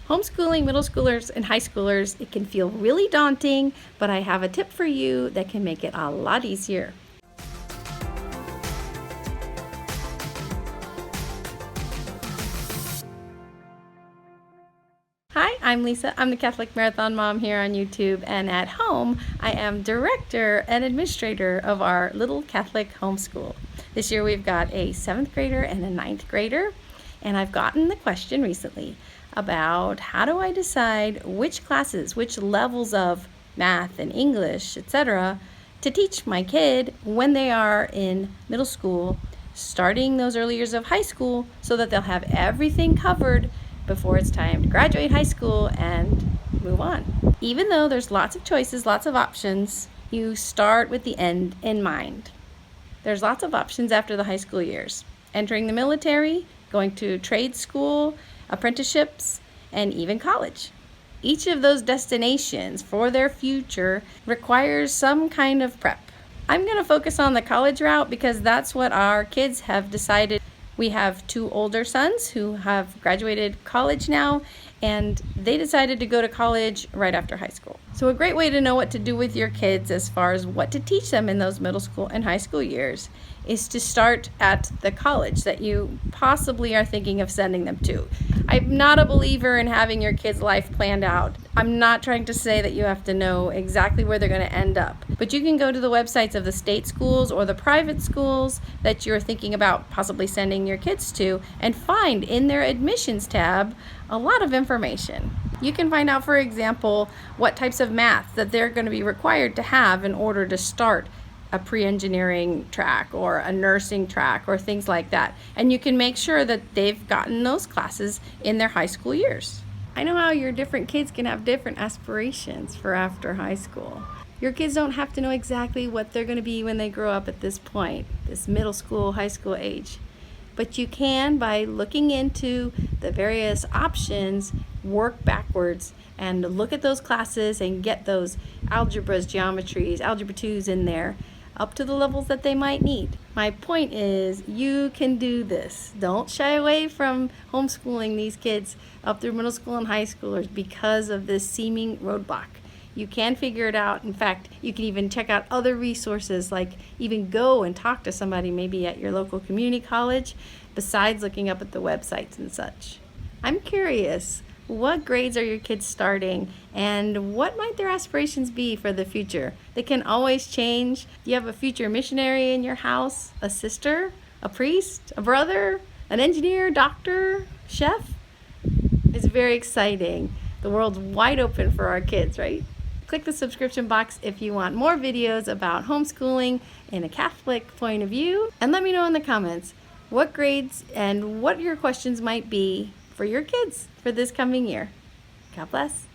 Homeschooling middle schoolers and high schoolers, it can feel really daunting, but I have a tip for you that can make it a lot easier. Hi, I'm Lisa. I'm the Catholic Marathon Mom here on YouTube, and at home, I am director and administrator of our little Catholic homeschool. This year we've got a 7th grader and a 9th grader, and I've gotten the question recently about how do I decide which classes, which levels of math and English, etc., to teach my kid when they are in middle school, starting those early years of high school, so that they'll have everything covered before it's time to graduate high school and move on. Even though there's lots of choices, lots of options, you start with the end in mind. There's lots of options after the high school years. Entering the military, going to trade school, apprenticeships, and even college. Each of those destinations for their future requires some kind of prep. I'm going to focus on the college route because that's what our kids have decided. We have 2 older sons who have graduated college now, and they decided to go to college right after high school. So a great way to know what to do with your kids as far as what to teach them in those middle school and high school years is to start at the college that you possibly are thinking of sending them to. I'm not a believer in having your kids' life planned out. I'm not trying to say that you have to know exactly where they're going to end up, but you can go to the websites of the state schools or the private schools that you're thinking about possibly sending your kids to and find in their admissions tab a lot of information. You can find out, for example, what types of math that they're going to be required to have in order to start a pre-engineering track or a nursing track or things like that. And you can make sure that they've gotten those classes in their high school years. I know how your different kids can have different aspirations for after high school. Your kids don't have to know exactly what they're going to be when they grow up at this point, this middle school, high school age. But you can, by looking into the various options, work backwards and look at those classes and get those algebras, geometries, algebra 2s in there up to the levels that they might need. My point is, you can do this. Don't shy away from homeschooling these kids up through middle school and high schoolers because of this seeming roadblock. You can figure it out. In fact, you can even check out other resources, like even go and talk to somebody maybe at your local community college, besides looking up at the websites and such. I'm curious, what grades are your kids starting, and what might their aspirations be for the future? They can always change. Do you have a future missionary in your house, a sister, a priest, a brother, an engineer, doctor, chef? It's very exciting. The world's wide open for our kids, right? Click the subscription box if you want more videos about homeschooling in a Catholic point of view, and let me know in the comments what grades and what your questions might be for your kids for this coming year. God bless.